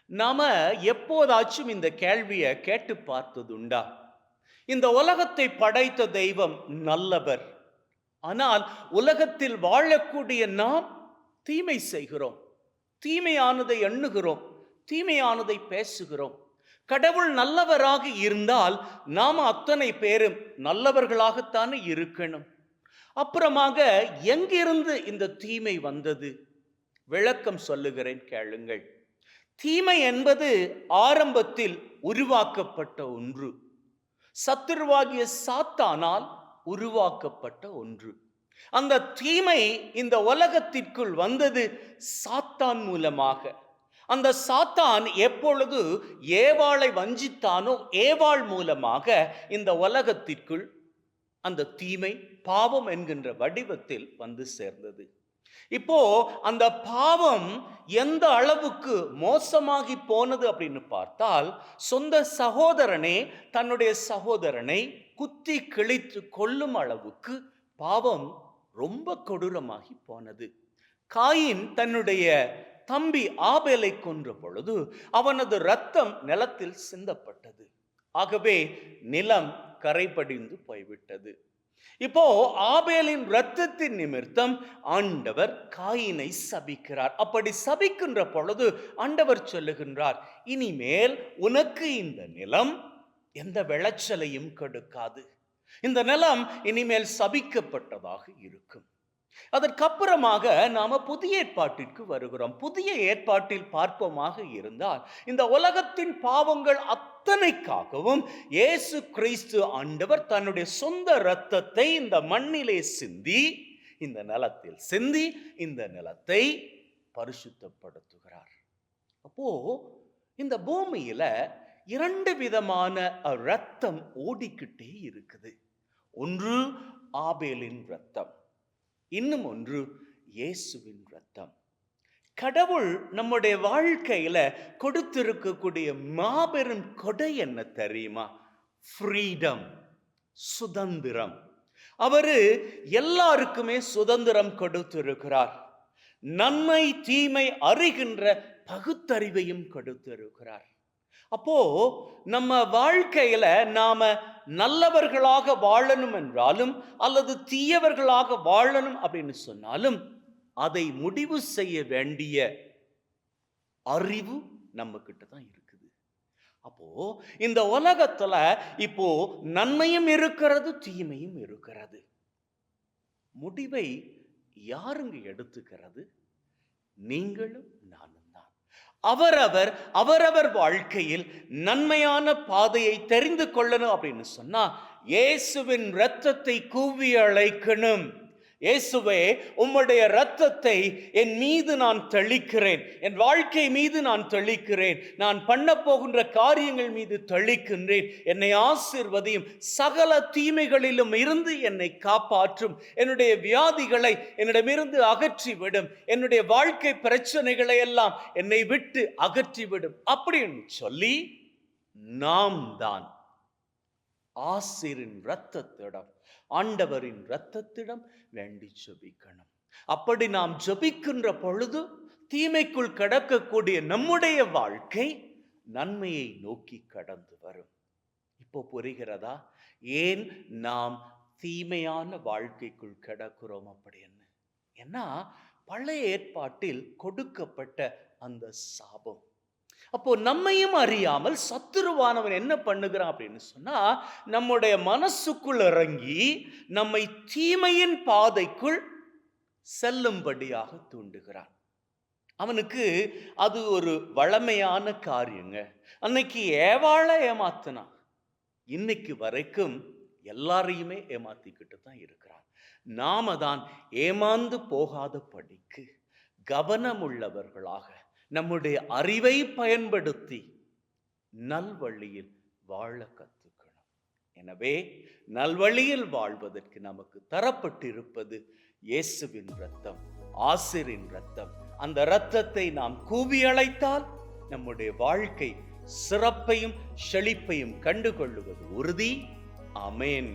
நாம எப்போதாச்சும் இந்த கேள்வியை கேட்டு பார்த்ததுண்டா? இந்த உலகத்தை படைத்த தெய்வம் நல்லவர். ஆனால் உலகத்தில் வாழக்கூடிய நாம் தீமை செய்கிறோம், தீமையானதை எண்ணுகிறோம், தீமையானதை பேசுகிறோம். கடவுள் நல்லவராக இருந்தால் நாம் அத்தனை பேரும் நல்லவர்களாகத்தானே இருக்கணும். அப்புறமாக எங்கிருந்து இந்த தீமை வந்தது? விளக்கம் சொல்லுகிறேன், கேளுங்கள். தீமை என்பது ஆரம்பத்தில் உருவாக்கப்பட்ட ஒன்று. சத்துருவாகிய சாத்தானால் உருவாக்கப்பட்ட ஒன்று. அந்த தீமை இந்த உலகத்திற்குள் வந்தது சாத்தான் மூலமாக. அந்த சாத்தான் எப்பொழுது ஏவாளை வஞ்சித்தானோ, ஏவாள் மூலமாக இந்த உலகத்திற்குள் அந்த தீமை, பாவம் என்கின்ற வடிவத்தில் வந்து சேர்ந்தது. இப்போ அந்த பாவம் எந்த அளவுக்கு மோசமாகி போனது அப்படின்னு பார்த்தால், சொந்த சகோதரனே தன்னுடைய சகோதரனை குத்தி கிழித்து கொல்லும் அளவுக்கு பாவம் ரொம்ப கொடூரமாகி போனது. காயின் தன்னுடைய தம்பி ஆபேலை கொன்ற பொழுது அவனது இரத்தம் நிலத்தில் சிந்தப்பட்டது. ஆகவே நிலம் கரைபடிந்து போய்விட்டது. இப்போ ஆபேலின் இரத்தத்தின் நிமித்தம் ஆண்டவர் காயினை சபிக்கிறார். அப்படி சபிக்கின்ற பொழுது ஆண்டவர் சொல்லுகின்றார், இனிமேல் உனக்கு இந்த நிலம் எந்த விளைச்சலையும் கொடுக்காது. இந்த நிலம் இனிமேல் சபிக்கப்பட்டதாக இருக்கும். அதற்கப்புறமாக நாம புதிய ஏற்பாட்டிற்கு வருகிறோம். புதிய ஏற்பாட்டில் பார்ப்போமாக இருந்தால், இந்த உலகத்தின் பாவங்கள் அத்தனைக்காகவும் இயேசு கிறிஸ்து ஆண்டவர் தன்னுடைய சொந்த இரத்தத்தை இந்த மண்ணிலே சிந்தி, இந்த நிலத்தில் சிந்தி, இந்த நிலத்தை பரிசுத்தப்படுத்துகிறார். அப்போ இந்த பூமியில இரண்டு விதமான இரத்தம் ஓடிக்கிட்டே இருக்குது. ஒன்று ஆபேலின் இரத்தம், இன்னும் ஒன்று இயேசுவின் இரத்தம். கடவுள் நம்முடைய வாழ்க்கையில கொடுத்திருக்கக்கூடிய மாபெரும் கொடை என்ன தெரியுமா? ஃப்ரீடம், சுதந்திரம். அவரு எல்லாருக்குமே சுதந்திரம் கொடுத்திருக்கிறார். நன்மை தீமை அறிகின்ற பகுத்தறிவையும் கொடுத்திருக்கிறார். அப்போ நம்ம வாழ்க்கையில நாம நல்லவர்களாக வாழணும் என்றாலும், அல்லது தீயவர்களாக வாழணும் அப்படின்னு சொன்னாலும், அதை முடிவு செய்ய வேண்டிய அறிவு நம்ம கிட்ட தான் இருக்குது. அப்போ இந்த உலகத்துல இப்போ நன்மையும் இருக்கிறது, தீமையும் இருக்கிறது. முடிவை யாருங்க எடுத்துக்கிறது? நீங்களும் நானும் தான். அவரவர் வாழ்க்கையில் நன்மையான பாதையை தெரிந்து கொள்ளணும் அப்படின்னு சொன்னா, இயேசுவின் இரத்தத்தை கூவி அழைக்கணும். இயேசுவே, உம்முடைய இரத்தத்தை என் மீது நான் தெளிக்கிறேன், என் வாழ்க்கை மீது நான் தெளிக்கிறேன், நான் பண்ண போகின்ற காரியங்கள் மீது தெளிக்கின்றேன். என்னை ஆசீர்வதியும், சகல தீமைகளிலும் இருந்து என்னை காப்பாற்றும், என்னுடைய வியாதிகளை என்னிடமிருந்து அகற்றிவிடும், என்னுடைய வாழ்க்கை பிரச்சனைகளை எல்லாம் என்னை விட்டு அகற்றிவிடும் அப்படின்னு சொல்லி நாம் தான் ஆசீரின் இரத்தத்திடம், ஆண்டவரின் இரத்தத்திடம் வேண்டி ஜெபிக்கணும். அப்படி நாம் ஜெபிக்கின்ற பொழுது தீமைக்குள் கடக்கக்கூடிய நம்முடைய வாழ்க்கை நன்மையை நோக்கி கடந்து வரும். இப்போ புரிகிறதா ஏன் நாம் தீமையான வாழ்க்கைக்குள் கிடக்கிறோம் அப்படின்னு? ஏன்னா பழைய ஏற்பாட்டில் கொடுக்கப்பட்ட அந்த சாபம். அப்போ நம்மையும் அறியாமல் சத்துருவானவன் என்ன பண்ணுகிறான் அப்படின்னு சொன்னா, நம்முடைய மனசுக்குள் இறங்கி நம்மை தீமையின் பாதைக்குள் செல்லும்படியாக தூண்டுகிறான். அவனுக்கு அது ஒரு வழமையான காரியங்க. அன்னைக்கு ஏவாளை ஏமாத்தினான், இன்னைக்கு வரைக்கும் எல்லாரையுமே ஏமாத்திக்கிட்டு தான் இருக்கிறான். நாம தான் ஏமாந்து போகாத படிக்கு கவனமுள்ளவர்களாக நம்முடைய அறிவை பயன்படுத்தி நல்வழியில் வாழ கற்றுக்கணும். எனவே நல்வழியில் வாழ்வதற்கு நமக்கு தரப்பட்டிருப்பது இயேசுவின் இரத்தம், ஆசீரின் இரத்தம். அந்த இரத்தத்தை நாம் கூவி அழைத்தால் நம்முடைய வாழ்க்கை சிறப்பையும் செழிப்பையும் கண்டுகொள்ளுவது உறுதி. ஆமென்.